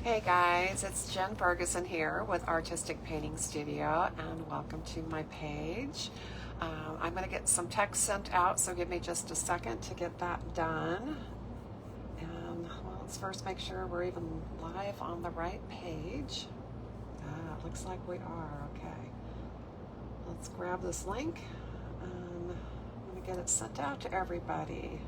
Hey guys, it's Jen Ferguson here with Artistic Painting Studio, and welcome to my page. I'm going to get some text sent out, so give me just a second to get that done. And well, let's first make sure we're even live on the right page. It looks like we are. Okay. Let's grab this link, and I'm going to get it sent out to everybody.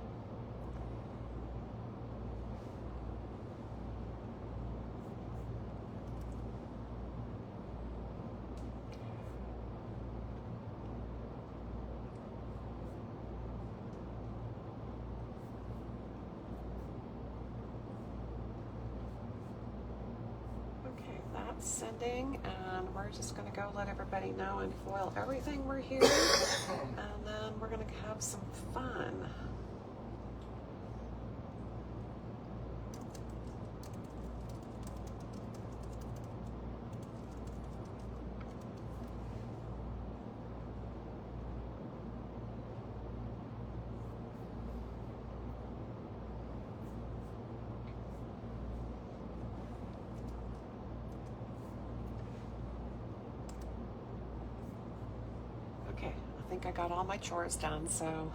That's sending, and we're just going to go let everybody know and foil everything we're here, and then we're going to have some fun. Okay, I think I got all my chores done, so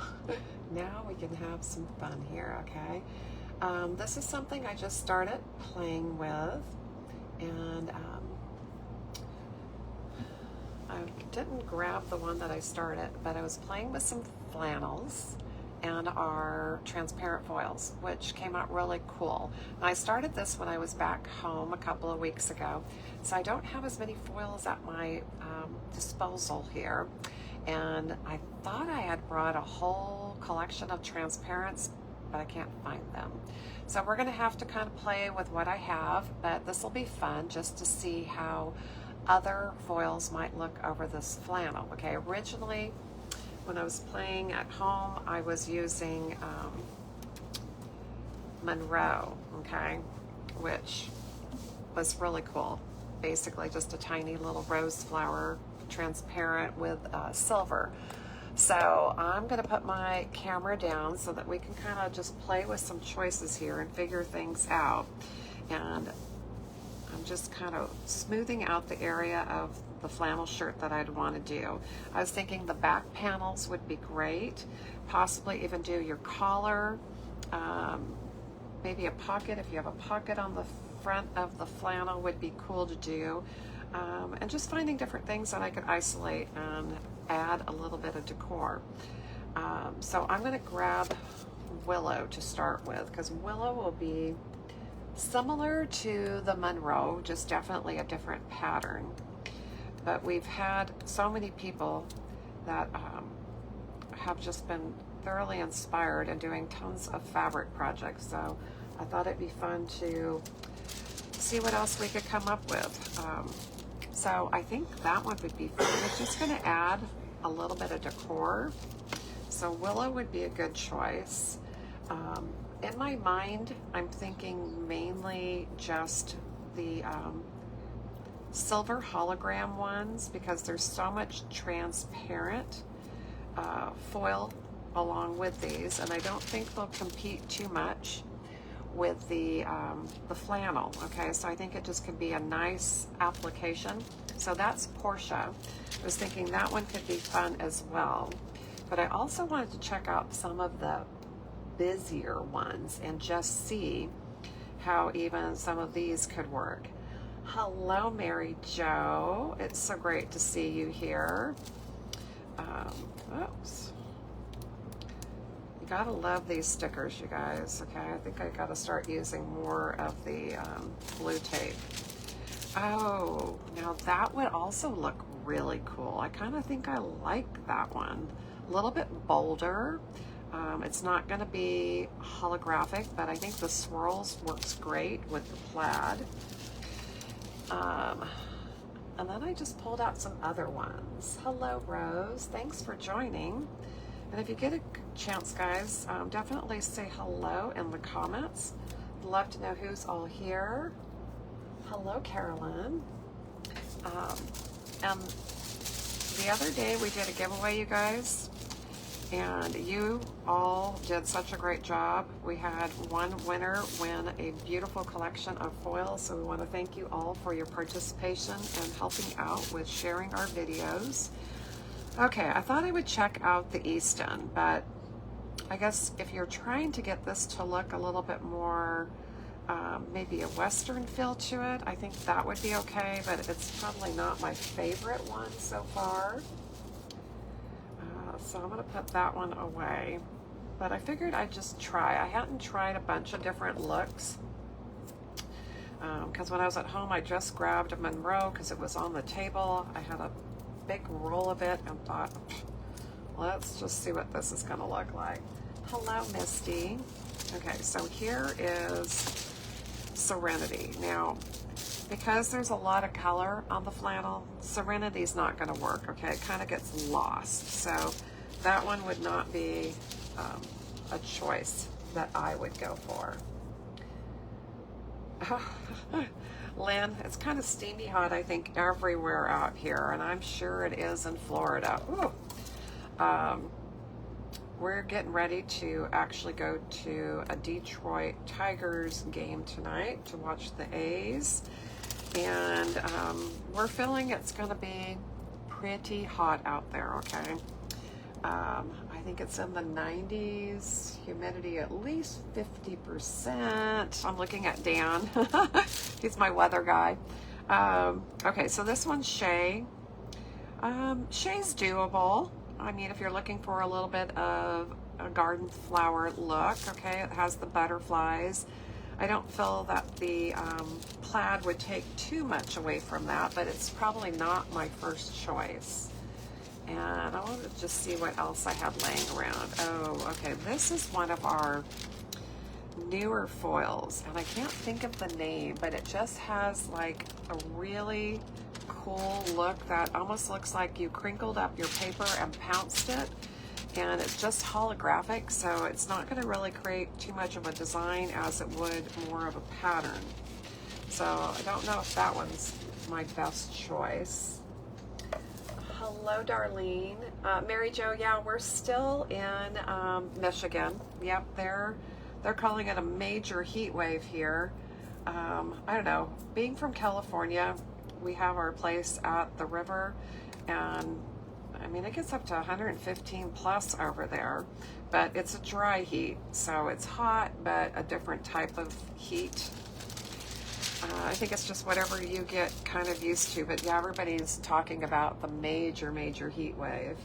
now we can have some fun here, okay? This is something I just started playing with, and I didn't grab the one that I started, but I was playing with some flannels and our transparent foils, which came out really cool. And I started this when I was back home a couple of weeks ago, so I don't have as many foils at my disposal here. And I thought I had brought a whole collection of transparents, but I can't find them. So we're gonna have to kind of play with what I have, but this will be fun just to see how other foils might look over this flannel. Okay, originally when I was playing at home, I was using Monroe, okay, which was really cool. Basically just a tiny little rose flower, transparent with silver. So I'm going to put my camera down so that we can kind of just play with some choices here and figure things out. And I'm just kind of smoothing out the area of the flannel shirt that I'd want to do. I was thinking the back panels would be great, possibly even do your collar, maybe a pocket. If you have a pocket on the front of the flannel would be cool to do, and just finding different things that I could isolate and add a little bit of decor. So I'm going to grab Willow to start with, because Willow will be similar to the Monroe, just definitely a different pattern. But we've had so many people that have just been thoroughly inspired and doing tons of fabric projects. So I thought it'd be fun to see what else we could come up with. So I think that one would be fun. It's just going to add a little bit of decor. So Willow would be a good choice. In my mind, I'm thinking mainly just the silver hologram ones, because there's so much transparent foil along with these, and I don't think they'll compete too much with the flannel. Okay, so I think it just could be a nice application. So that's Portia. I was thinking that one could be fun as well, but I also wanted to check out some of the busier ones and just see how even some of these could work. Hello, Mary Jo. It's so great to see you here. Oops. You gotta love these stickers, you guys. Okay, I think I gotta start using more of the blue tape. Oh, now that would also look really cool. I kind of think I like that one. A little bit bolder. It's not going to be holographic, but I think the swirls works great with the plaid. And then I just pulled out some other ones. Hello, Rose. Thanks for joining. And if you get a chance, guys, definitely say hello in the comments. I'd love to know who's all here. Hello, Carolyn. And the other day we did a giveaway, you guys. And you all did such a great job. We had one winner win a beautiful collection of foils, so we want to thank you all for your participation and helping out with sharing our videos. Okay, I thought I would check out the Easton, but I guess if you're trying to get this to look a little bit more maybe a Western feel to it, I think that would be okay, but it's probably not my favorite one so far. So I'm going to put that one away. But I figured I'd just try. I hadn't tried a bunch of different looks. Because when I was at home, I just grabbed a Monroe because it was on the table. I had a big roll of it and thought, let's just see what this is going to look like. Hello, Misty. Okay, so here is Serenity. Now, because there's a lot of color on the flannel, Serenity's not going to work, okay? It kind of gets lost. So that one would not be a choice that I would go for. Lynn, it's kind of steamy hot, I think, everywhere out here, and I'm sure it is in Florida. We're getting ready to actually go to a Detroit Tigers game tonight to watch the A's. And we're feeling it's going to be pretty hot out there, okay? I think it's in the 90s, humidity at least 50%. I'm looking at Dan. He's my weather guy. Okay, so this one's Shea. Shea's doable. I mean, if you're looking for a little bit of a garden flower look, okay, it has the butterflies. I don't feel that the plaid would take too much away from that, but it's probably not my first choice. And I want to just see what else I have laying around. Oh, okay, this is one of our newer foils, and I can't think of the name, but it just has like a really cool look that almost looks like you crinkled up your paper and pounced it. And it's just holographic, so it's not going to really create too much of a design as it would more of a pattern. So I don't know if that one's my best choice. Hello, Darlene. Mary Jo, yeah, we're still in Michigan. Yep, they're calling it a major heat wave here. I don't know. Being from California, we have our place at the river, and I mean, it gets up to 115 plus over there, but it's a dry heat, so it's hot, but a different type of heat. I think it's just whatever you get kind of used to, but yeah, everybody's talking about the major heat wave.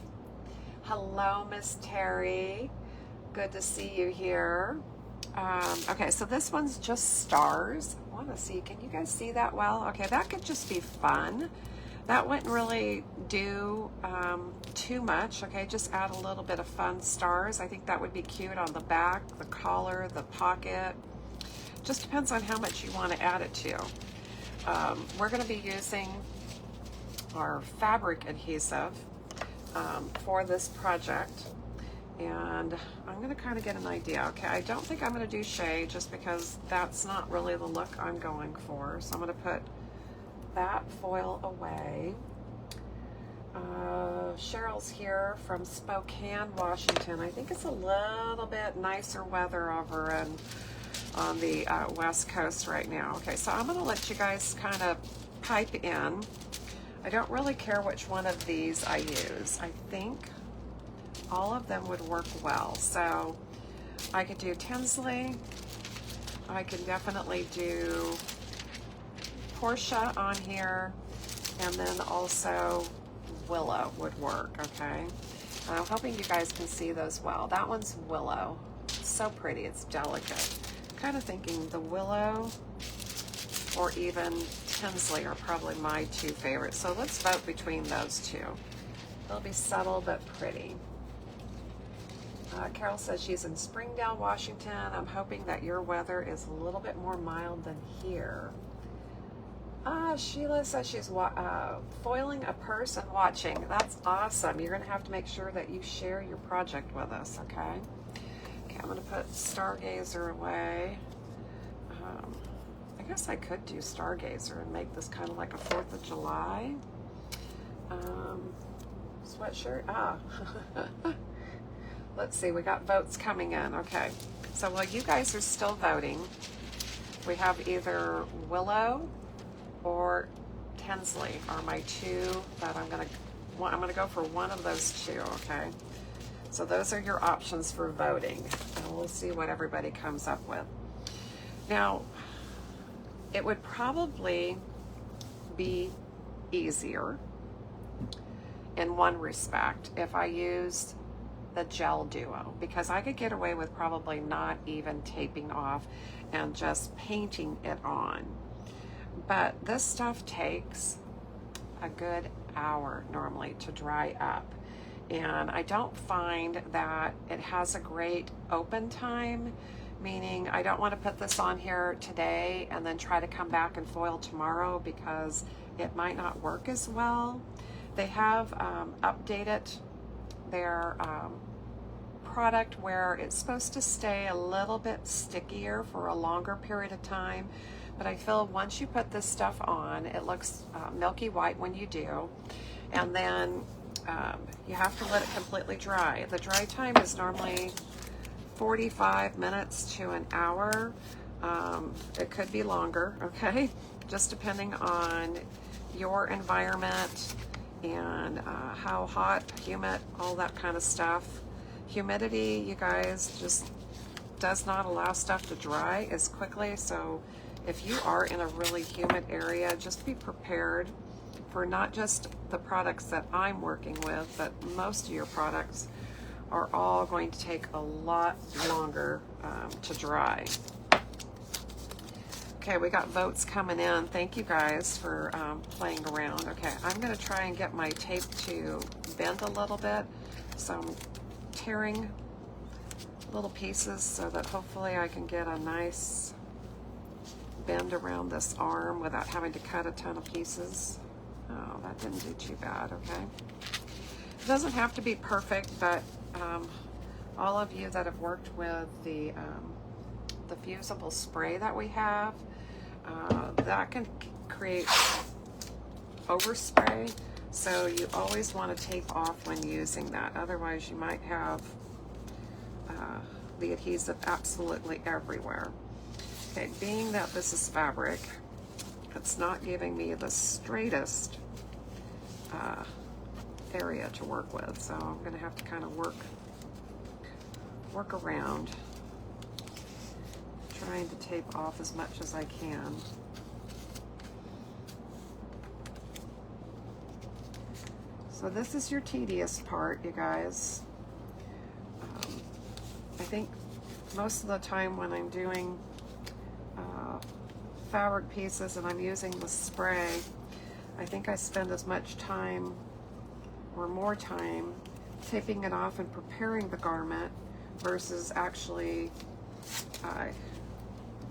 Hello, Miss Terry. Good to see you here. Okay, so this one's just stars. I want to see, can you guys see that well? Okay, that could just be fun. That wouldn't really do too much, okay? Just add a little bit of fun stars. I think that would be cute on the back, the collar, the pocket. Just depends on how much you want to add it to. We're going to be using our fabric adhesive for this project. And I'm going to kind of get an idea. Okay, I don't think I'm going to do Shea just because that's not really the look I'm going for. So I'm going to put that foil away. Cheryl's here from Spokane, Washington. I think it's a little bit nicer weather over on the West Coast right now. Okay, so I'm going to let you guys kind of pipe in. I don't really care which one of these I use. I think all of them would work well. So I could do Tinsley. I can definitely do Portia on here, and then also Willow would work, okay? And I'm hoping you guys can see those well. That one's Willow. It's so pretty, it's delicate. Kind of thinking the Willow or even Tinsley are probably my two favorites. So let's vote between those two. They'll be subtle but pretty. Carol says she's in Springdale, Washington. I'm hoping that your weather is a little bit more mild than here. Sheila says she's foiling a purse and watching. That's awesome. You're going to have to make sure that you share your project with us, okay? Okay, I'm going to put Stargazer away. I guess I could do Stargazer and make this kind of like a 4th of July sweatshirt. let's see, we got votes coming in. Okay, so while you guys are still voting, we have either Willow or Tinsley are my two that I'm gonna go for one of those two. Okay, so those are your options for voting, and we'll see what everybody comes up with. Now, it would probably be easier in one respect if I used the gel duo, because I could get away with probably not even taping off and just painting it on. But this stuff takes a good hour normally to dry up, and I don't find that it has a great open time, meaning I don't want to put this on here today and then try to come back and foil tomorrow because it might not work as well. They have updated their product where it's supposed to stay a little bit stickier for a longer period of time, but I feel once you put this stuff on, it looks milky white when you do, and then you have to let it completely dry. The dry time is normally 45 minutes to an hour. It could be longer, okay? Just depending on your environment and how hot, humid, all that kind of stuff. Humidity, you guys, just does not allow stuff to dry as quickly. So if you are in a really humid area, just be prepared for not just the products that I'm working with, but most of your products are all going to take a lot longer to dry. Okay, we got votes coming in. Thank you guys for playing around. Okay, I'm gonna try and get my tape to bend a little bit. So I'm tearing little pieces so that hopefully I can get a nice bend around this arm without having to cut a ton of pieces. Oh, that didn't do too bad, okay? It doesn't have to be perfect, but all of you that have worked with the fusible spray that we have, that can create overspray, so you always want to tape off when using that. Otherwise you might have the adhesive absolutely everywhere. Okay, being that this is fabric, it's not giving me the straightest area to work with, so I'm going to have to kind of work around, trying to tape off as much as I can. So this is your tedious part, you guys. I think most of the time when I'm doing fabric pieces and I'm using the spray, I think I spend as much time or more time taping it off and preparing the garment versus actually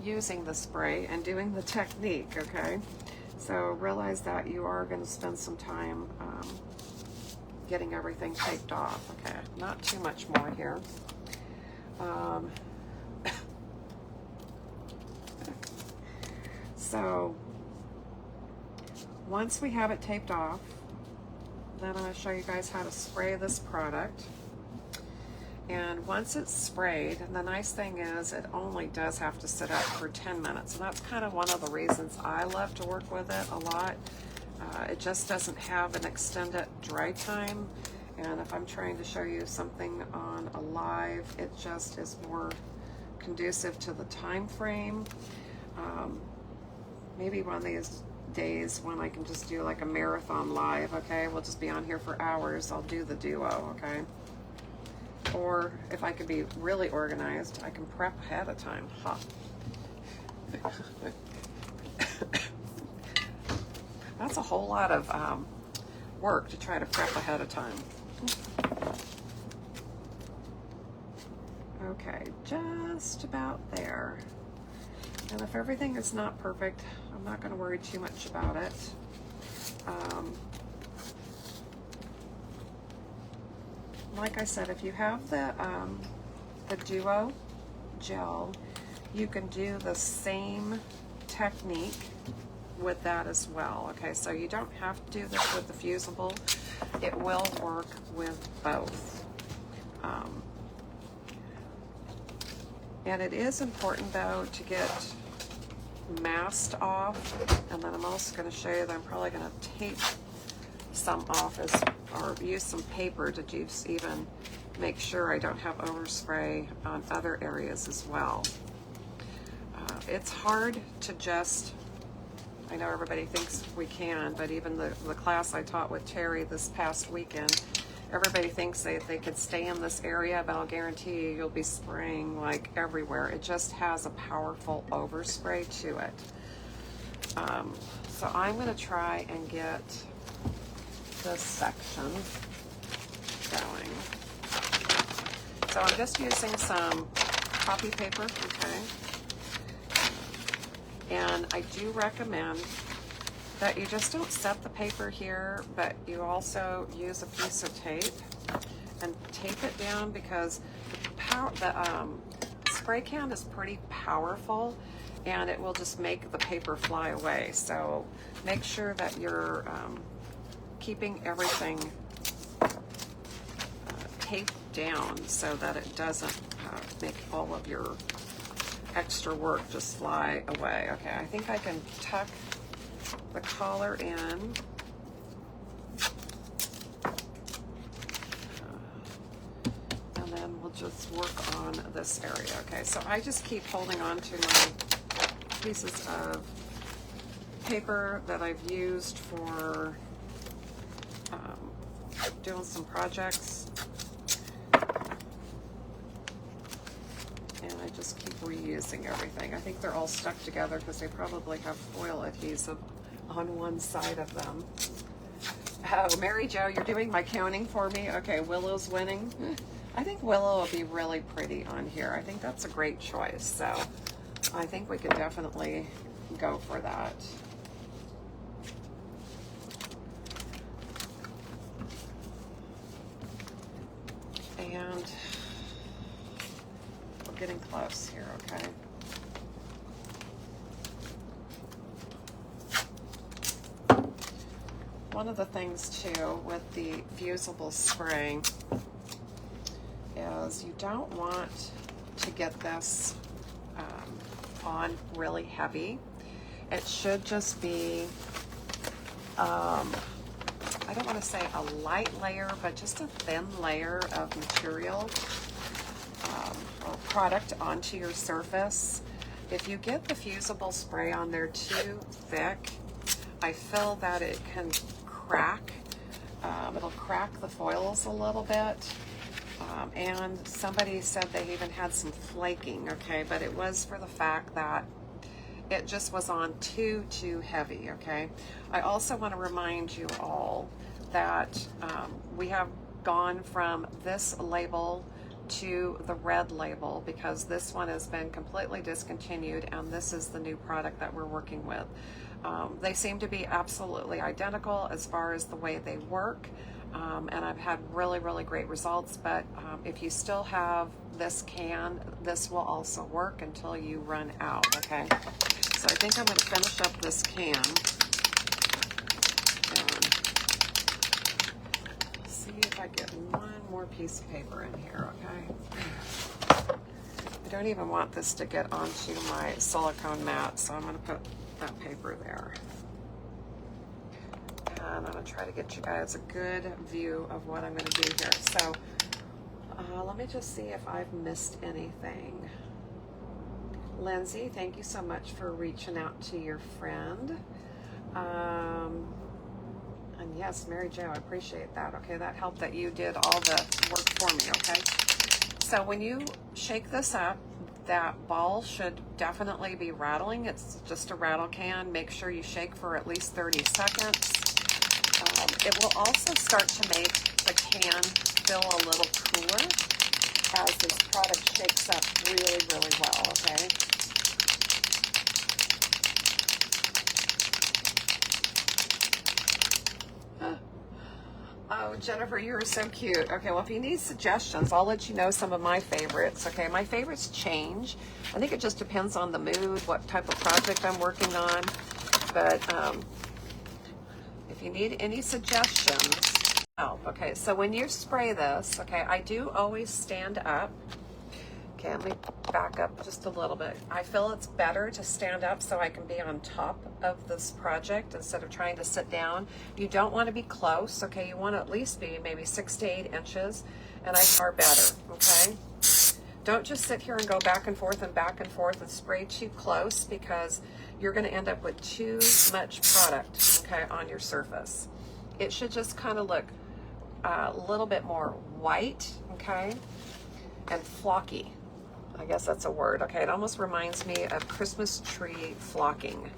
using the spray and doing the technique, okay? So realize that you are going to spend some time getting everything taped off, okay? Not too much more here. So once we have it taped off, then I'm going to show you guys how to spray this product. And once it's sprayed, and the nice thing is it only does have to sit up for 10 minutes. And that's kind of one of the reasons I love to work with it a lot. It just doesn't have an extended dry time. And if I'm trying to show you something on a live, it just is more conducive to the time frame. Maybe one of these days when I can just do like a marathon live, okay? We'll just be on here for hours. I'll do the duo, okay? Or if I could be really organized, I can prep ahead of time. Huh. That's a whole lot of work to try to prep ahead of time. Okay, just about there. And if everything is not perfect, I'm not going to worry too much about it. Like I said, if you have the Duo gel, you can do the same technique with that as well. Okay, so you don't have to do this with the fusible. It will work with both. And it is important though to get mast off, and then I'm also going to show you that I'm probably going to tape some off or use some paper to just even make sure I don't have overspray on other areas as well. It's hard to just, I know everybody thinks we can, but even the class I taught with Terry this past weekend, everybody thinks they could stay in this area, but I'll guarantee you, you'll be spraying like everywhere. It just has a powerful overspray to it. So I'm going to try and get this section going. So I'm just using some copy paper, okay? And I do recommend that you just don't set the paper here, but you also use a piece of tape and tape it down, because the spray can is pretty powerful and it will just make the paper fly away. So make sure that you're keeping everything taped down so that it doesn't make all of your extra work just fly away. Okay, I think I can tuck the collar in. And then we'll just work on this area. Okay, so I just keep holding on to my pieces of paper that I've used for doing some projects. And I just keep reusing everything. I think they're all stuck together because they probably have foil adhesive on one side of them. Oh, Mary Jo, you're doing my counting for me? Okay, Willow's winning. I think Willow will be really pretty on here. I think that's a great choice. So I think we could definitely go for that. And we're getting close here, okay? One of the things too with the fusible spray is you don't want to get this on really heavy. It should just be, I don't want to say a light layer, but just a thin layer of material or product onto your surface. If you get the fusible spray on there too thick, I feel that it can crack. It'll crack the foils a little bit. And somebody said they even had some flaking, okay? But it was for the fact that it just was on too heavy, okay? I also want to remind you all that we have gone from this label to the red label because this one has been completely discontinued, and this is the new product that we're working with. They seem to be absolutely identical as far as the way they work, and I've had really great results, but if you still have this can, this will also work until you run out, okay? So I think I'm going to finish up this can and see if I get one more piece of paper in here, okay? I don't even want this to get onto my silicone mat, so I'm going to put that paper there. And I'm going to try to get you guys a good view of what I'm going to do here. So let me just see if I've missed anything. Lindsay, thank you so much for reaching out to your friend. And yes, Mary Jo, I appreciate that. Okay, that helped that you did all the work for me, okay? So when you shake this up, that ball should definitely be rattling. It's just a rattle can. Make sure you shake for at least 30 seconds. It will also start to make the can feel a little cooler as this product shakes up really well, okay? Oh, Jennifer, you're so cute. Okay, well, if you need suggestions, I'll let you know some of my favorites, okay? My favorites change. I think it just depends on the mood, what type of project I'm working on. But if you need any suggestions, okay, so when you spray this, okay, I do always stand up. Okay, let me back up just a little bit. I feel it's better to stand up so I can be on top of this project instead of trying to sit down. You don't want to be close, okay? You want to at least be maybe 6 to 8 inches, and I far better, okay? Don't just sit here and go back and forth and spray too close, because you're going to end up with too much product, okay, on your surface. It should just kind of look a little bit more white, okay, and flocky. I guess that's a word, okay? It almost reminds me of Christmas tree flocking.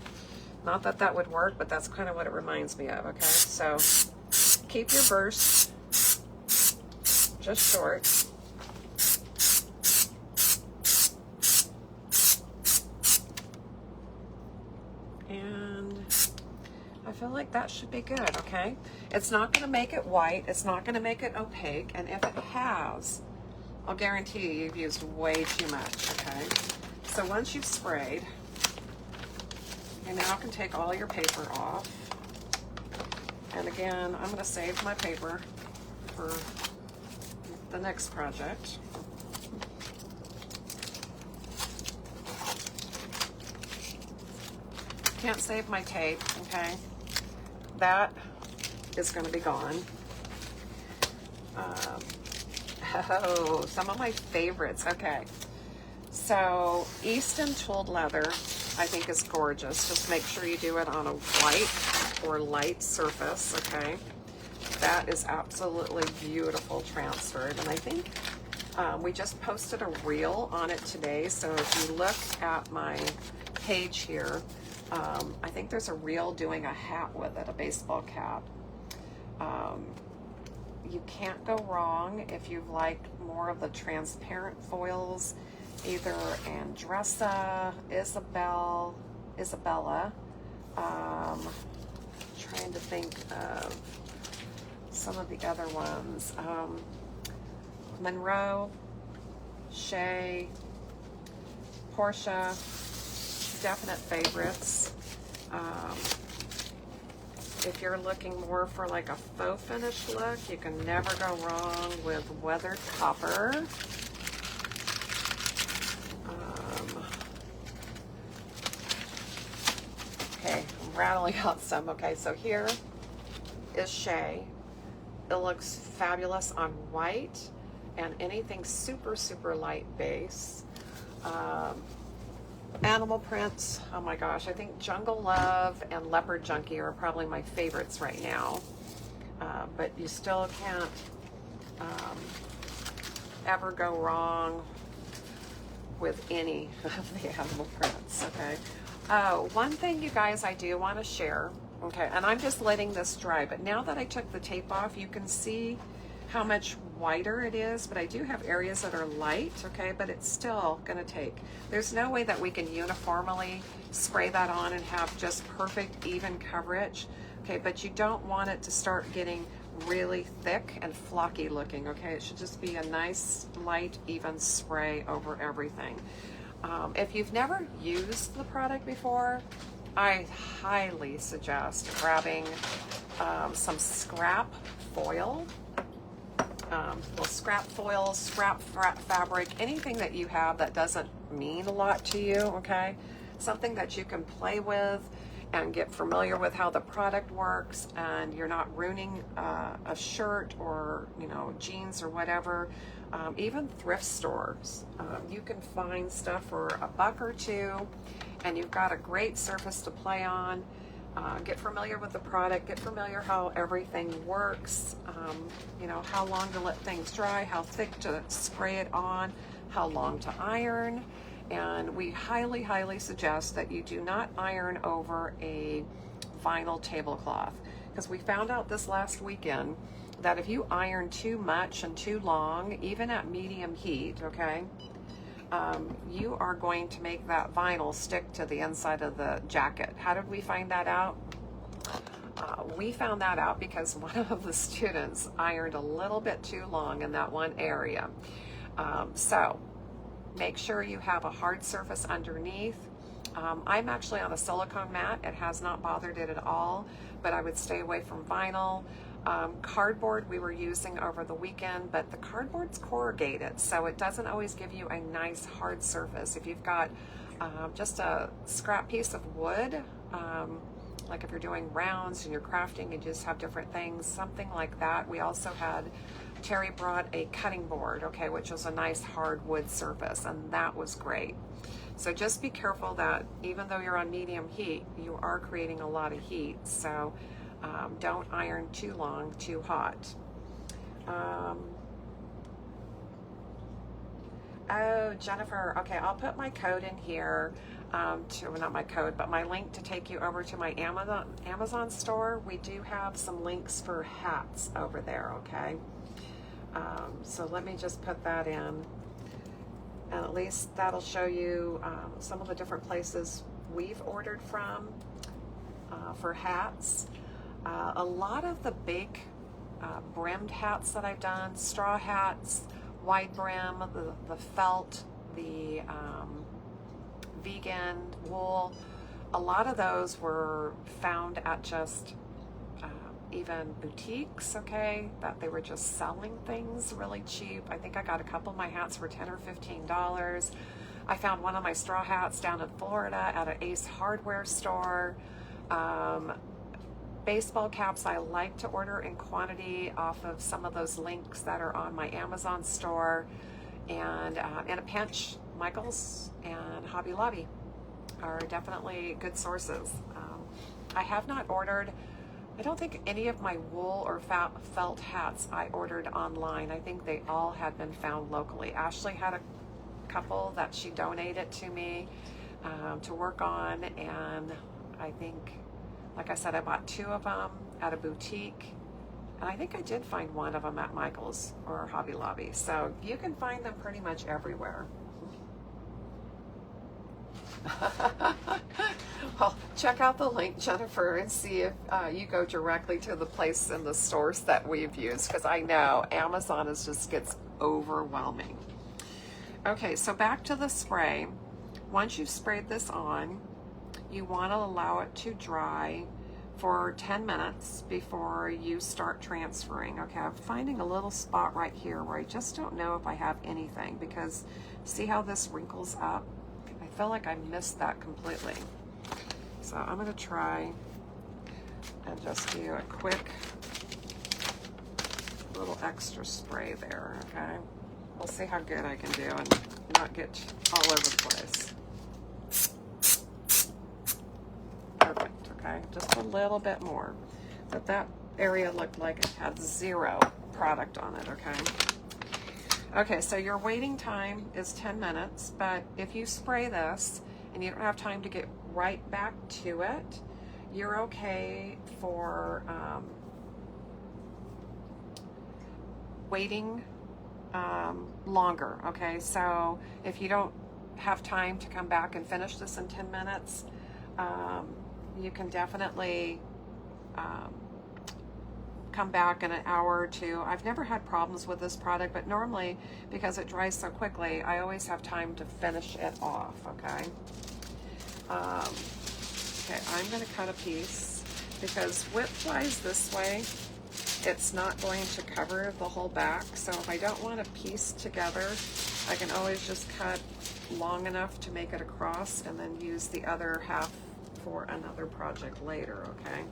Not that that would work, but that's kind of what it reminds me of, okay? So keep your burst just short. And I feel like that should be good, okay? It's not gonna make it white, it's not gonna make it opaque, and if it has, I'll guarantee you you've used way too much, okay? So once you've sprayed, you now can take all your paper off. And again, I'm gonna save my paper for the next project. Can't save my tape, okay? That is gonna be gone. Oh, some of my favorites. Okay, so Easton tooled leather, I think, is gorgeous. Just make sure you do it on a white or light surface, okay? That is absolutely beautiful transferred, and I think we just posted a reel on it today. So if you look at my page here, I think there's a reel doing a hat with it, a baseball cap. You can't go wrong if you like more of the transparent foils, either Andressa, Isabella, trying to think of some of the other ones, Monroe, Shea, Portia, definite favorites. If you're looking more for like a faux finish look, you can never go wrong with weathered copper. Okay, I'm rattling out some. Okay, so here is Shea. It looks fabulous on white and anything super, super light base. Animal prints, oh my gosh, I think Jungle Love and Leopard Junkie are probably my favorites right now. But you still can't ever go wrong with any of the animal prints, okay? One thing, you guys, I do want to share, okay, and I'm just letting this dry, but now that I took the tape off, you can see how much whiter it is, but I do have areas that are light, okay, but it's still gonna take. There's no way that we can uniformly spray that on and have just perfect even coverage, okay, but you don't want it to start getting really thick and flocky looking, okay? It should just be a nice, light, even spray over everything. If you've never used the product before, I highly suggest grabbing some scrap foil. Little scrap foil, scrap fabric, anything that you have that doesn't mean a lot to you, okay? Something that you can play with and get familiar with how the product works, and you're not ruining a shirt or, you know, jeans or whatever. Even thrift stores, you can find stuff for $1 or $2, and you've got a great surface to play on. Get familiar with the product, get familiar how everything works, you know, how long to let things dry, how thick to spray it on, how long to iron. And we highly, highly suggest that you do not iron over a vinyl tablecloth, because we found out this last weekend that if you iron too much and too long, even at medium heat, okay, you are going to make that vinyl stick to the inside of the jacket. How did we find that out? We found that out because one of the students ironed a little bit too long in that one area. So make sure you have a hard surface underneath. I'm actually on a silicone mat. It has not bothered it at all, but I would stay away from vinyl. Cardboard we were using over the weekend, but the cardboard's corrugated, so it doesn't always give you a nice hard surface. If you've got just a scrap piece of wood, like if you're doing rounds and you're crafting and you just have different things, something like that. We also had, Terry brought a cutting board, okay, which was a nice hard wood surface, and that was great. So just be careful that even though you're on medium heat, you are creating a lot of heat. So don't iron too long, too hot. Oh, Jennifer, okay, I'll put my code in here, not my code, but my link to take you over to my Amazon store. We do have some links for hats over there, okay? So let me just put that in, and at least that'll show you some of the different places we've ordered from for hats. A lot of the big brimmed hats that I've done, straw hats, wide brim, the felt, the vegan wool, a lot of those were found at just even boutiques, okay, that they were just selling things really cheap. I think I got a couple of my hats for $10 or $15. I found one of my straw hats down in Florida at an Ace hardware store. Baseball caps I like to order in quantity off of some of those links that are on my Amazon store. And in a pinch, Michaels and Hobby Lobby are definitely good sources. I have not ordered, I don't think any of my wool or felt hats I ordered online. I think they all had been found locally. Ashley had a couple that she donated to me to work on, and I think, like I said, I bought 2 of them at a boutique, and I think I did find one of them at Michael's or Hobby Lobby. So you can find them pretty much everywhere. Well, check out the link, Jennifer, and see if you go directly to the place in the stores that we've used, because I know Amazon just gets overwhelming. Okay, so back to the spray. Once you've sprayed this on, you want to allow it to dry for 10 minutes before you start transferring. Okay, I'm finding a little spot right here where I just don't know if I have anything, because see how this wrinkles up? I feel like I missed that completely. So I'm going to try and just do a quick little extra spray there, okay? We'll see how good I can do and not get all over the place. Perfect, okay? Just a little bit more. But that area looked like it had 0 product on it, okay? Okay, so your waiting time is 10 minutes, but if you spray this and you don't have time to get right back to it, you're okay for waiting longer, okay? So if you don't have time to come back and finish this in 10 minutes, you can definitely come back in an hour or 2. I've never had problems with this product, but normally, because it dries so quickly, I always have time to finish it off, okay? Okay, I'm going to cut a piece, because width-wise this way, it's not going to cover the whole back. So if I don't want to piece together, I can always just cut long enough to make it across and then use the other half for another project later, okay?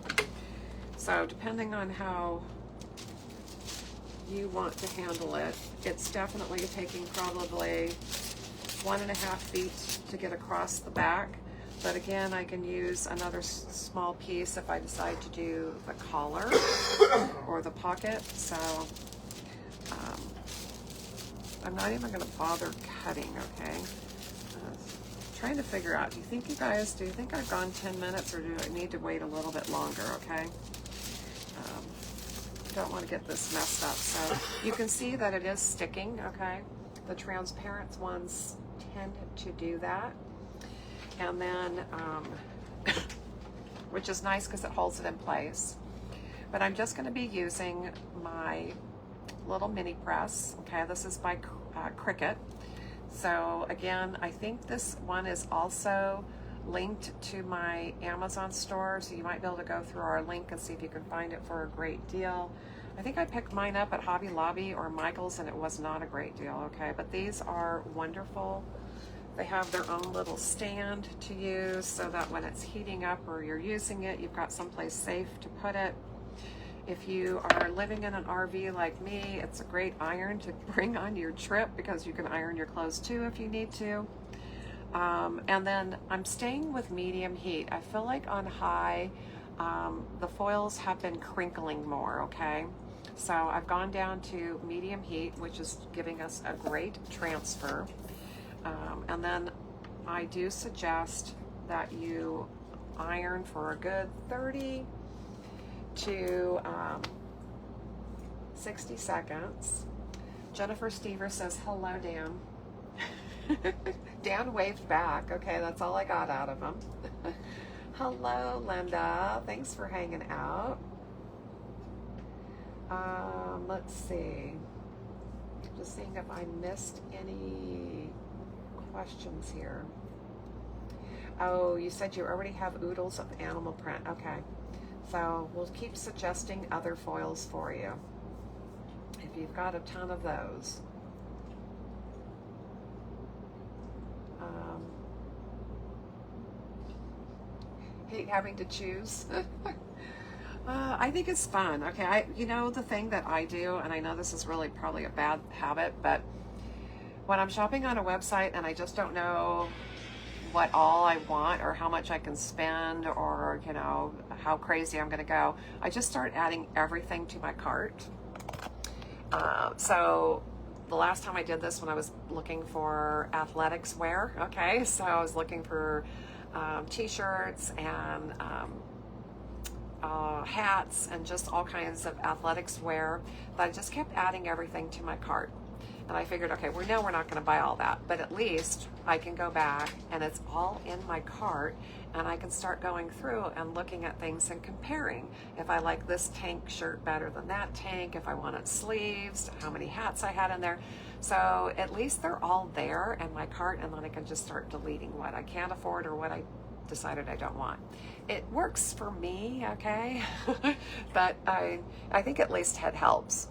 So depending on how you want to handle it, it's definitely taking probably 1.5 feet to get across the back. But again, I can use another small piece if I decide to do the collar or the pocket. So I'm not even going to bother cutting, okay? Trying to figure out, do you think I've gone 10 minutes, or do I need to wait a little bit longer, okay? Don't want to get this messed up. So you can see that it is sticking, okay? The transparent ones tend to do that. And then, which is nice because it holds it in place. But I'm just going to be using my little mini press. Okay, this is by Cricut. So again, I think this one is also linked to my Amazon store, so you might be able to go through our link and see if you can find it for a great deal. I think I picked mine up at Hobby Lobby or Michael's and it was not a great deal, okay? But these are wonderful. They have their own little stand to use so that when it's heating up or you're using it, you've got someplace safe to put it. If you are living in an RV like me, it's a great iron to bring on your trip because you can iron your clothes too if you need to. And then I'm staying with medium heat. I feel like on high, the foils have been crinkling more, okay? So I've gone down to medium heat, which is giving us a great transfer. And then I do suggest that you iron for a good 30 to 60 seconds. Jennifer Stever says, hello, Dan. Dan waved back. Okay, that's all I got out of him. Hello, Linda. Thanks for hanging out. Let's see. Just seeing if I missed any questions here. Oh, you said you already have oodles of animal print. Okay. So we'll keep suggesting other foils for you if you've got a ton of those. Hate having to choose. I think it's fun. Okay, you know the thing that I do, and I know this is really probably a bad habit, but when I'm shopping on a website and I just don't know what all I want or how much I can spend or, you know, how crazy I'm going to go, I just start adding everything to my cart. So the last time I did this when I was looking for athletics wear, okay, so I was looking for t-shirts and hats and just all kinds of athletics wear, but I just kept adding everything to my cart. And I figured, okay, we know we're not going to buy all that, but at least I can go back and it's all in my cart and I can start going through and looking at things and comparing. If I like this tank shirt better than that tank, if I wanted sleeves, how many hats I had in there. So at least they're all there in my cart, and then I can just start deleting what I can't afford or what I decided I don't want. It works for me, okay? But I think at least it helps.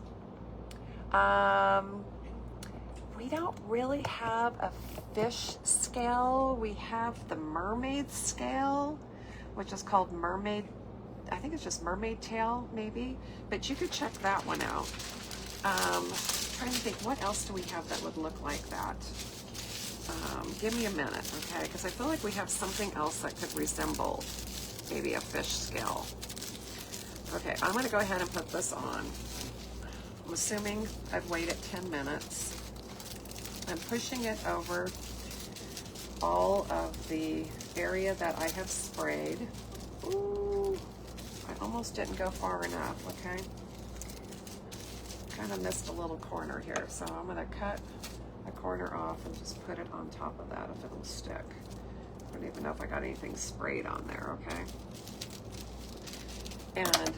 We don't really have a fish scale. We have the mermaid scale, which is called mermaid, I think it's just mermaid tail maybe, but you could check that one out. Trying to think, what else do we have that would look like that? Give me a minute, okay? Because I feel like we have something else that could resemble maybe a fish scale. Okay, I'm going to go ahead and put this on. I'm assuming I've waited 10 minutes. I'm pushing it over all of the area that I have sprayed. Ooh, I almost didn't go far enough, okay? Kind of missed a little corner here, so I'm going to cut a corner off and just put it on top of that if it'll stick. I don't even know if I got anything sprayed on there, okay? And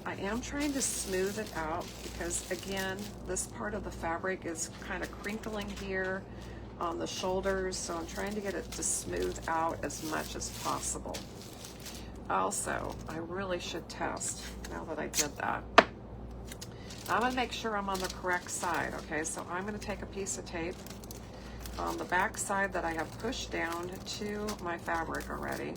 I am trying to smooth it out because, again, this part of the fabric is kind of crinkling here on the shoulders, so I'm trying to get it to smooth out as much as possible. Also, I really should test now that I did that. I'm going to make sure I'm on the correct side, okay? So I'm going to take a piece of tape on the back side that I have pushed down to my fabric already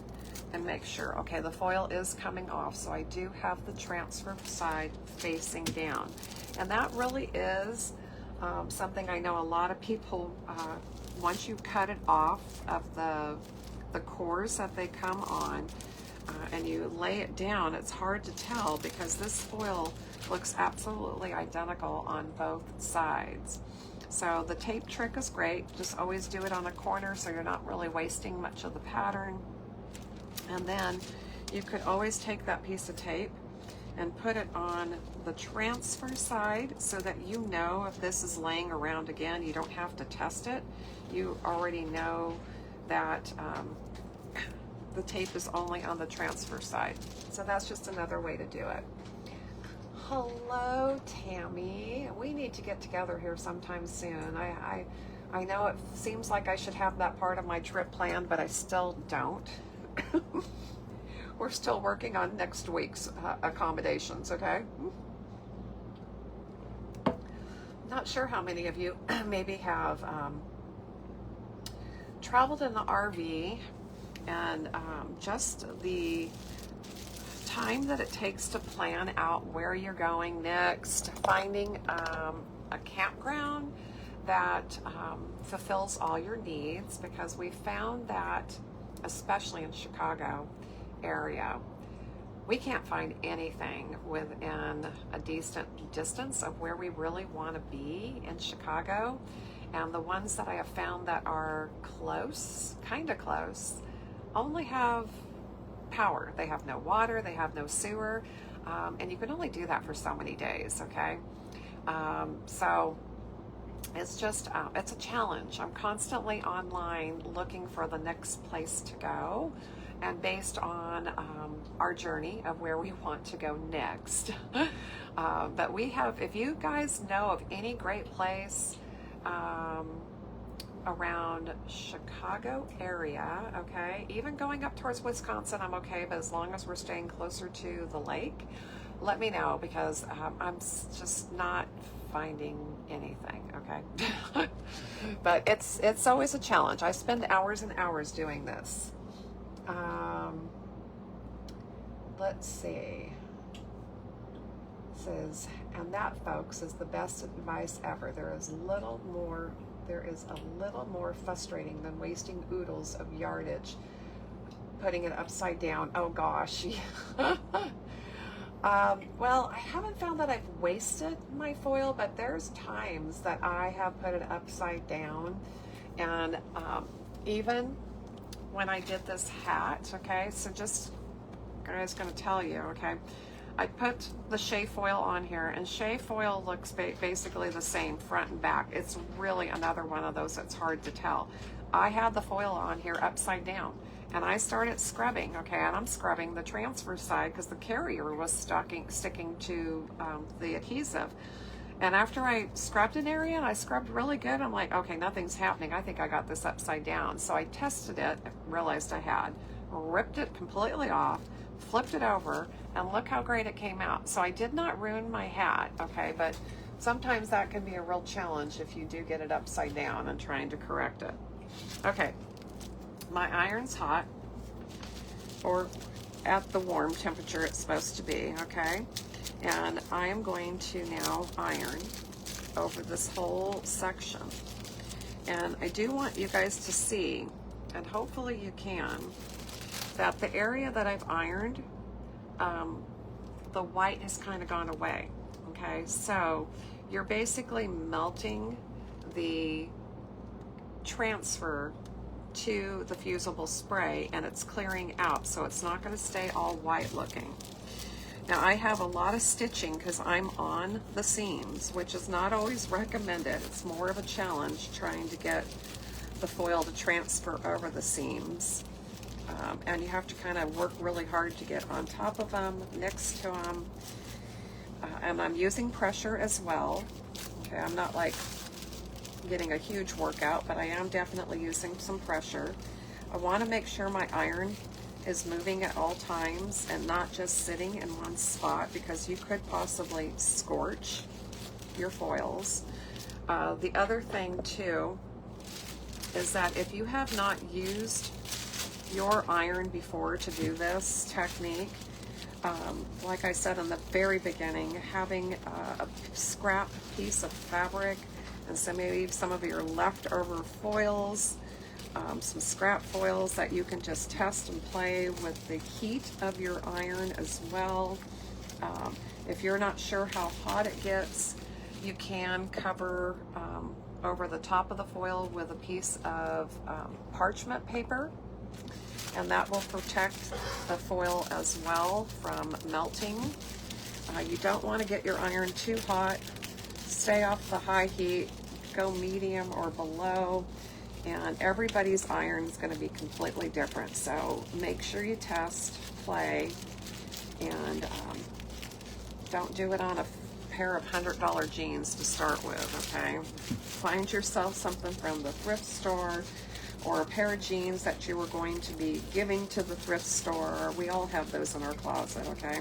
and make sure, okay, the foil is coming off, so I do have the transfer side facing down. And that really is something I know a lot of people, once you cut it off of the cores that they come on, and you lay it down, it's hard to tell because this foil looks absolutely identical on both sides. So the tape trick is great. Just always do it on a corner so you're not really wasting much of the pattern. And then you could always take that piece of tape and put it on the transfer side so that you know if this is laying around again, you don't have to test it. You already know that the tape is only on the transfer side. So that's just another way to do it. Hello, Tammy. We need to get together here sometime soon. I know it seems like I should have that part of my trip planned, but I still don't. We're still working on next week's accommodations, okay? Not sure how many of you maybe have traveled in the RV, and just the time that it takes to plan out where you're going next, finding a campground that fulfills all your needs, because we found that, especially in Chicago area, we can't find anything within a decent distance of where we really want to be in Chicago. And the ones that I have found that are close, kind of close, only have power. They have no water, they have no sewer, and you can only do that for so many days, okay? So it's just, it's a challenge. I'm constantly online looking for the next place to go, and based on our journey of where we want to go next. But we have, if you guys know of any great place around Chicago area, okay, even going up towards Wisconsin, I'm okay, but as long as we're staying closer to the lake, let me know, because I'm just not finding anything, okay? But it's always a challenge. I spend hours and hours doing this. Let's see. It says, and that, folks, is the best advice ever. There is a little more frustrating than wasting oodles of yardage putting it upside down. Oh gosh. Well, I haven't found that I've wasted my foil, but there's times that I have put it upside down, and even when I did this hat, okay, so just, guys, gonna tell you, okay, I put the shea foil on here, and shea foil looks basically the same front and back. It's really another one of those that's hard to tell. I had the foil on here upside down, and I started scrubbing, okay, and I'm scrubbing the transfer side because the carrier was sticking to the adhesive. And after I scrubbed an area, and I scrubbed really good, I'm like, okay, nothing's happening. I think I got this upside down. So I tested it, realized I had, ripped it completely off, flipped it over, and look how great it came out. So I did not ruin my hat, okay, but sometimes that can be a real challenge if you do get it upside down and trying to correct it. Okay, my iron's hot, or at the warm temperature it's supposed to be, okay? And I am going to now iron over this whole section. And I do want you guys to see, and hopefully you can, that the area that I've ironed, the white has kind of gone away, okay? So you're basically melting the transfer to the fusible spray, and it's clearing out, so it's not going to stay all white looking. Now I have a lot of stitching because I'm on the seams, which is not always recommended. It's more of a challenge trying to get the foil to transfer over the seams. And you have to kind of work really hard to get on top of them, next to them. And I'm using pressure as well. Okay, I'm not like getting a huge workout, but I am definitely using some pressure. I want to make sure my iron is moving at all times and not just sitting in one spot, because you could possibly scorch your foils. The other thing too is that if you have not used your iron before to do this technique, like I said in the very beginning, having a scrap piece of fabric and maybe some of your leftover foils, some scrap foils that you can just test and play with the heat of your iron as well. If you're not sure how hot it gets, you can cover over the top of the foil with a piece of parchment paper, and that will protect the foil as well from melting. You don't want to get your iron too hot. Stay off the high heat, go medium or below, and everybody's iron is going to be completely different. So make sure you test, play, and don't do it on a pair of $100 jeans to start with, okay? Find yourself something from the thrift store, or a pair of jeans that you were going to be giving to the thrift store. We all have those in our closet, okay?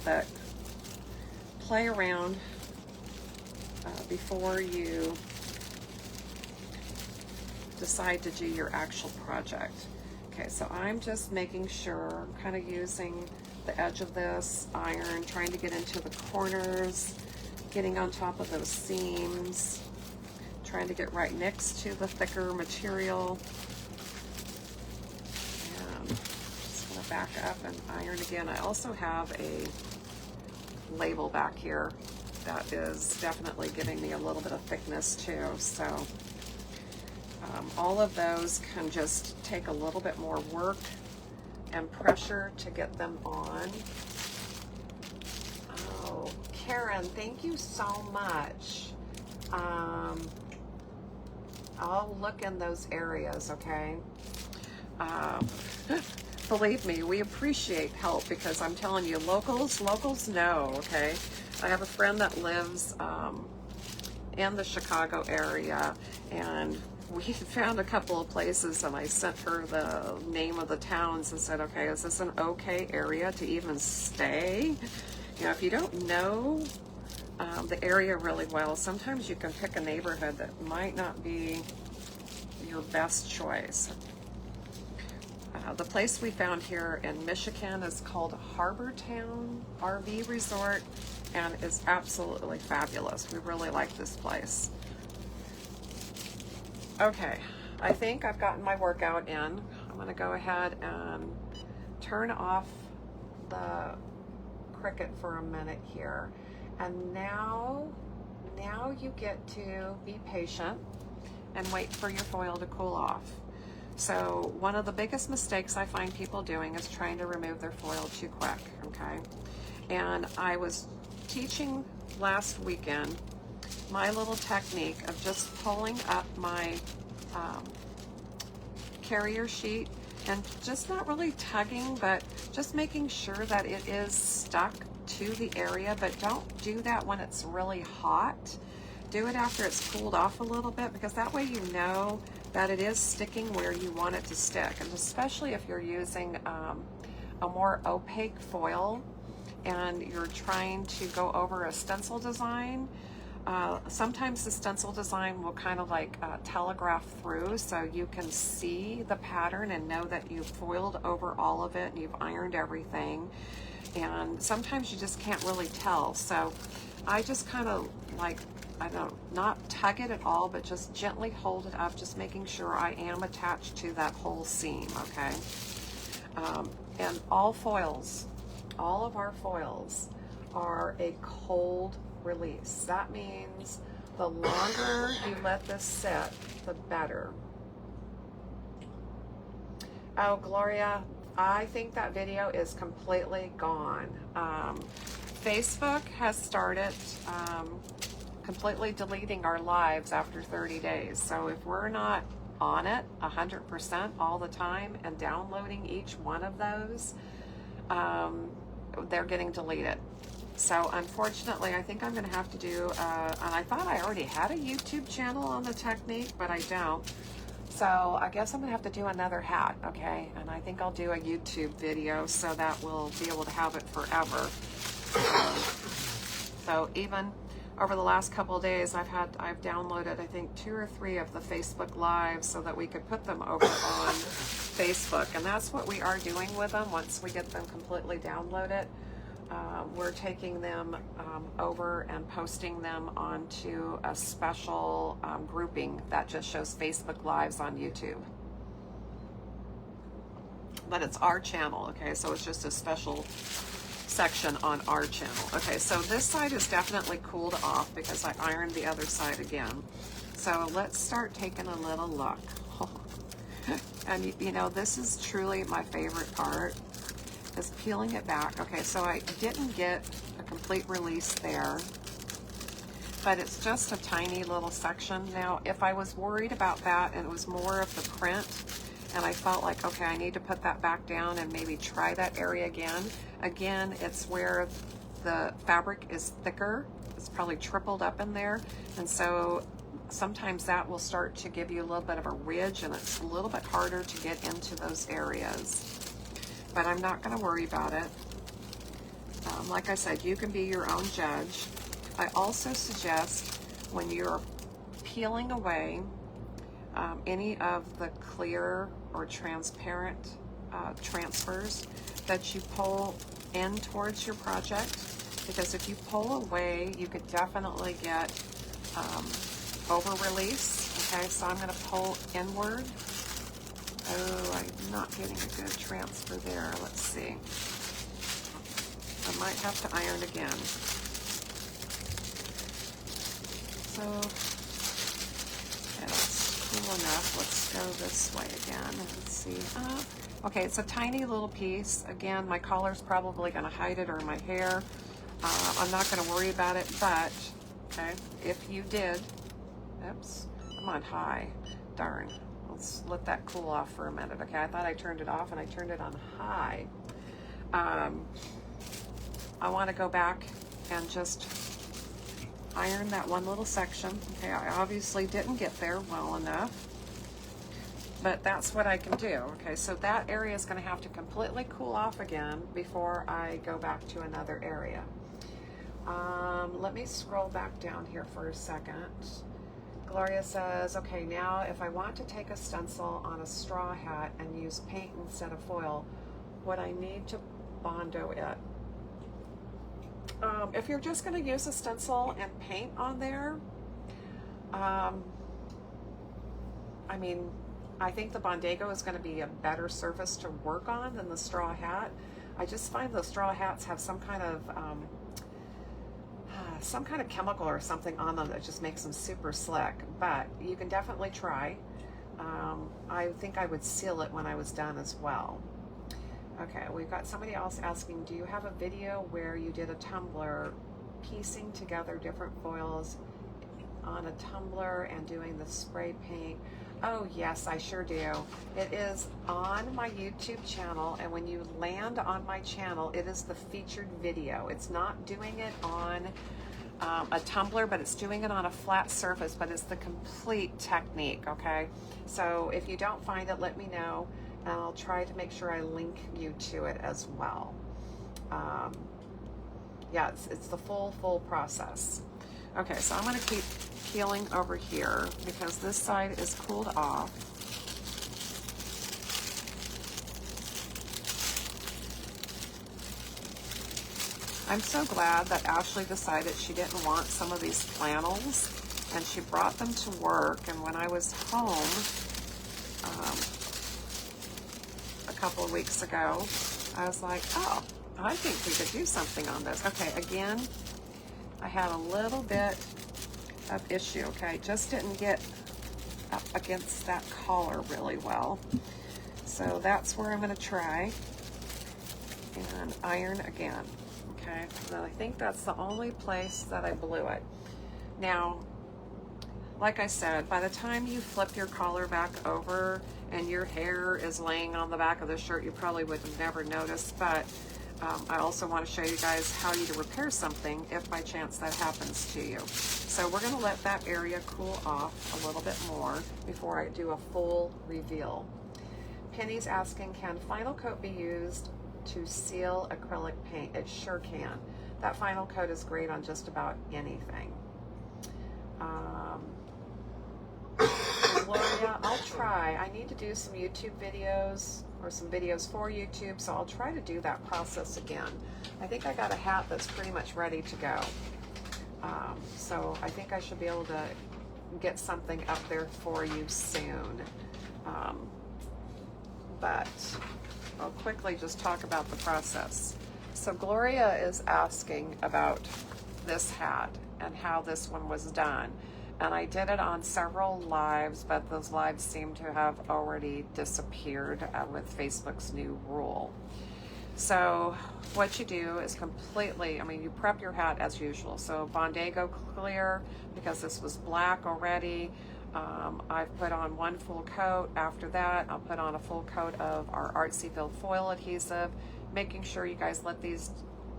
But play around before you decide to do your actual project. Okay, so I'm just making sure, I'm kind of using the edge of this iron, trying to get into the corners, getting on top of those seams, trying to get right next to the thicker material. And just gonna back up and iron again. I also have a label back here that is definitely giving me a little bit of thickness too. So all of those can just take a little bit more work and pressure to get them on. Oh, Karen, thank you so much. I'll look in those areas, okay? Believe me, we appreciate help, because I'm telling you, locals know, okay? I have a friend that lives in the Chicago area, and we found a couple of places, and I sent her the name of the towns and said, okay, is this an okay area to even stay? You know, if you don't know the area really well, sometimes you can pick a neighborhood that might not be your best choice. The place we found here in Michigan is called Harbor Town RV Resort, and it's absolutely fabulous. We really like this place. Okay, I think I've gotten my workout in. I'm gonna go ahead and turn off the Cricut for a minute here. And now you get to be patient and wait for your foil to cool off. So one of the biggest mistakes I find people doing is trying to remove their foil too quick, okay? And I was teaching last weekend my little technique of just pulling up my carrier sheet and just not really tugging, but just making sure that it is stuck to the area. But don't do that when it's really hot. Do it after it's cooled off a little bit, because that way you know that it is sticking where you want it to stick. And especially if you're using a more opaque foil and you're trying to go over a stencil design, sometimes the stencil design will kind of like telegraph through, so you can see the pattern and know that you've foiled over all of it and you've ironed everything. And sometimes you just can't really tell. So I just kind of like, I don't, not tug it at all, but just gently hold it up, just making sure I am attached to that whole seam, okay? And all foils, all of our foils are a cold release. That means the longer you let this sit, the better. Oh, Gloria, I think that video is completely gone. Facebook has started completely deleting our lives after 30 days. So if we're not on it 100% all the time and downloading each one of those, they're getting deleted. So unfortunately, I think I'm going to have to do, and I thought I already had a YouTube channel on the technique, but I don't. So I guess I'm going to have to do another hat, okay? And I think I'll do a YouTube video so that we'll be able to have it forever. So even over the last couple of days, I've downloaded, I think, 2 or 3 of the Facebook Lives so that we could put them over on Facebook. And that's what we are doing with them. Once we get them completely downloaded, we're taking them over and posting them onto a special grouping that just shows Facebook Lives on YouTube. But it's our channel, okay? So it's just a special section on our channel. Okay, so this side is definitely cooled off because I ironed the other side again. So let's start taking a little look. And you know, this is truly my favorite part, is peeling it back. Okay, so I didn't get a complete release there, but it's just a tiny little section. Now, if I was worried about that and it was more of the print and I felt like, okay, I need to put that back down and maybe try that area again. Again, it's where the fabric is thicker. It's probably tripled up in there, and so sometimes that will start to give you a little bit of a ridge, and it's a little bit harder to get into those areas. But I'm not going to worry about it. Like I said, you can be your own judge. I also suggest when you're peeling away any of the clear or transparent transfers that you pull in towards your project, because if you pull away, you could definitely get over release. Okay, so I'm going to pull inward. Oh, I'm not getting a good transfer there. Let's see. I might have to iron again. So, okay, that's cool enough. Let's go this way again. Let's see. Okay, it's a tiny little piece. Again, my collar's probably going to hide it, or my hair. I'm not going to worry about it, but, okay, if you did, oops, I'm on high. Darn. Let's let that cool off for a minute. Okay, I thought I turned it off, and I turned it on high. I want to go back and just iron that one little section. Okay, I obviously didn't get there well enough, but that's what I can do. Okay, so that area is going to have to completely cool off again before I go back to another area. Let me scroll back down here for a second. Gloria says, okay, now if I want to take a stencil on a straw hat and use paint instead of foil, would I need to Bondo it? If you're just going to use a stencil and paint on there, I mean, I think the Bondago is going to be a better surface to work on than the straw hat. I just find the straw hats have some kind of chemical or something on them that just makes them super slick, but you can definitely try. I think I would seal it when I was done as well. Okay, we've got somebody else asking, do you have a video where you did a tumbler piecing together different foils on a tumbler and doing the spray paint? Oh yes, I sure do. It is on my YouTube channel, and when you land on my channel, it is the featured video. It's not doing it on a tumbler, but it's doing it on a flat surface, but it's the complete technique, okay? So if you don't find it, let me know, and I'll try to make sure I link you to it as well. Yeah, it's the full process. Okay, so I'm going to keep peeling over here because this side is cooled off. I'm so glad that Ashley decided she didn't want some of these flannels, and she brought them to work. And when I was home a couple of weeks ago, I was like, oh, I think we could do something on this. Okay, again, I had a little bit of issue, okay? Just didn't get up against that collar really well. So that's where I'm gonna try and iron again, okay? So I think that's the only place that I blew it. Now, like I said, by the time you flip your collar back over and your hair is laying on the back of the shirt, you probably would have never noticed, but I also want to show you guys how you to repair something if by chance that happens to you. So we're going to let that area cool off a little bit more before I do a full reveal. Penny's asking, can final coat be used to seal acrylic paint? It sure can. That final coat is great on just about anything. Gloria, I'll try. I need to do some YouTube videos or some videos for YouTube, so I'll try to do that process again. I think I got a hat that's pretty much ready to go. So I think I should be able to get something up there for you soon. But I'll quickly just talk about the process. So Gloria is asking about this hat and how this one was done. And I did it on several lives, but those lives seem to have already disappeared with Facebook's new rule. So what you do is completely, I mean, you prep your hat as usual. So Bondago clear, because this was black already. I've put on one full coat. After that, I'll put on a full coat of our Artsy Build foil adhesive, making sure you guys let these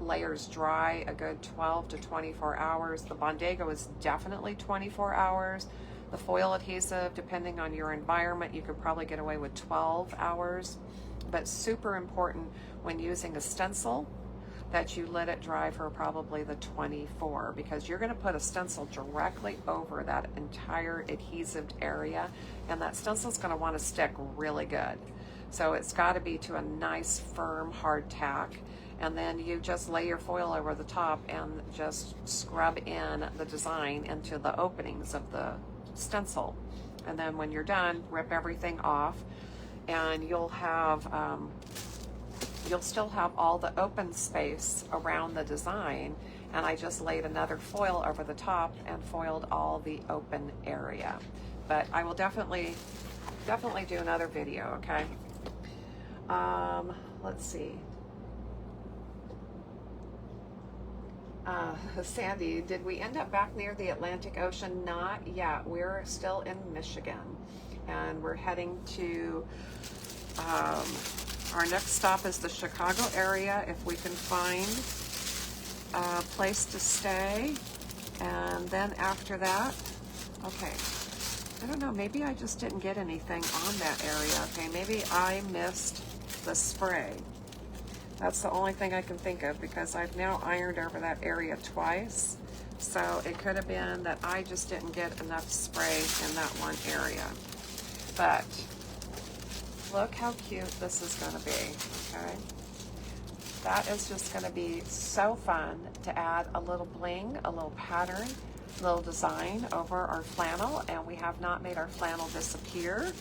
layers dry a good 12 to 24 hours. The Bondago is definitely 24 hours. The foil adhesive, depending on your environment, you could probably get away with 12 hours. But super important when using a stencil that you let it dry for probably the 24, because you're going to put a stencil directly over that entire adhesive area, and that stencil is going to want to stick really good. So it's got to be to a nice firm hard tack, and then you just lay your foil over the top and just scrub in the design into the openings of the stencil. And then when you're done, rip everything off, and you'll still have all the open space around the design. And I just laid another foil over the top and foiled all the open area. But I will definitely do another video, okay? Let's see. Sandy, did we end up back near the Atlantic Ocean? Not yet. We're still in Michigan, and we're heading to, our next stop is the Chicago area, if we can find a place to stay. And then after that, okay, I don't know, maybe I just didn't get anything on that area. Okay, maybe I missed the spray. That's the only thing I can think of, because I've now ironed over that area twice. So it could have been that I just didn't get enough spray in that one area. But look how cute this is going to be, okay? That is just going to be so fun to add a little bling, a little pattern, a little design over our flannel, and we have not made our flannel disappear.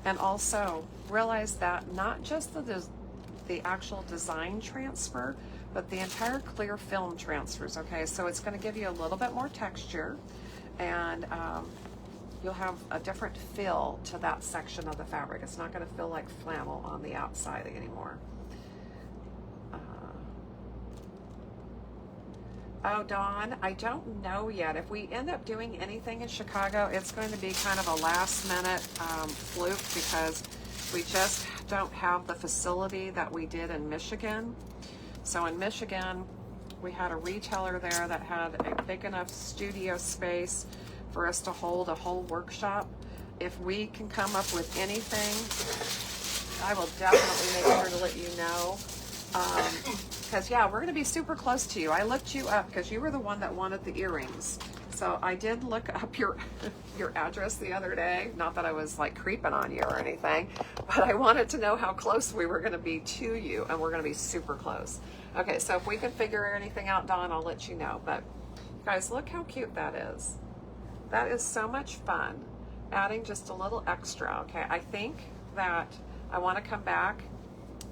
And also realize that not just the actual design transfer, but the entire clear film transfers, okay? So it's going to give you a little bit more texture, and you'll have a different feel to that section of the fabric. It's not going to feel like flannel on the outside anymore. Oh, Dawn, I don't know yet. If we end up doing anything in Chicago, it's going to be kind of a last minute fluke, because we just don't have the facility that we did in Michigan. So in Michigan, we had a retailer there that had a big enough studio space for us to hold a whole workshop. If we can come up with anything, I will definitely make sure to let you know. Because yeah, we're going to be super close to you. I looked you up because you were the one that wanted the earrings. So I did look up your address the other day. Not that I was like creeping on you or anything, but I wanted to know how close we were going to be to you, and we're going to be super close. Okay, so if we can figure anything out, Dawn, I'll let you know. But guys, look how cute that is. That is so much fun. Adding just a little extra. Okay, I think that I want to come back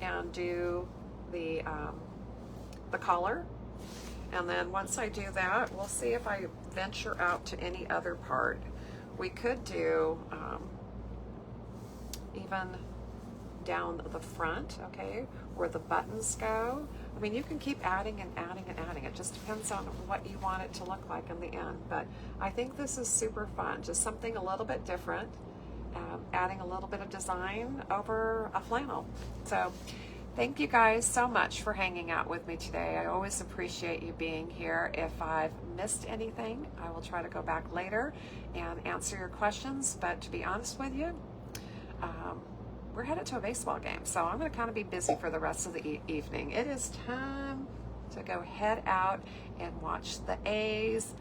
and do the collar, and then once I do that, we'll see if I venture out to any other part. We could do even down the front, okay, where the buttons go. I mean, you can keep adding and adding and adding. It just depends on what you want it to look like in the end. But I think this is super fun, just something a little bit different, adding a little bit of design over a flannel. So thank you guys so much for hanging out with me today. I always appreciate you being here. If I've missed anything, I will try to go back later and answer your questions. But to be honest with you, we're headed to a baseball game, so I'm going to kind of be busy for the rest of the evening. It is time to go head out and watch the A's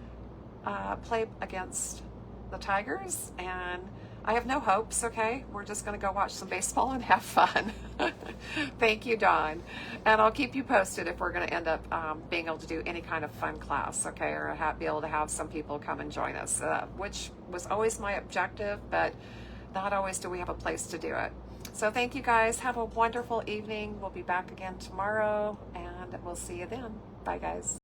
play against the Tigers, and I have no hopes, okay? We're just going to go watch some baseball and have fun. Thank you, Dawn. And I'll keep you posted if we're going to end up being able to do any kind of fun class, okay? Or be able to have some people come and join us, which was always my objective, but not always do we have a place to do it. So thank you guys. Have a wonderful evening. We'll be back again tomorrow, and we'll see you then. Bye, guys.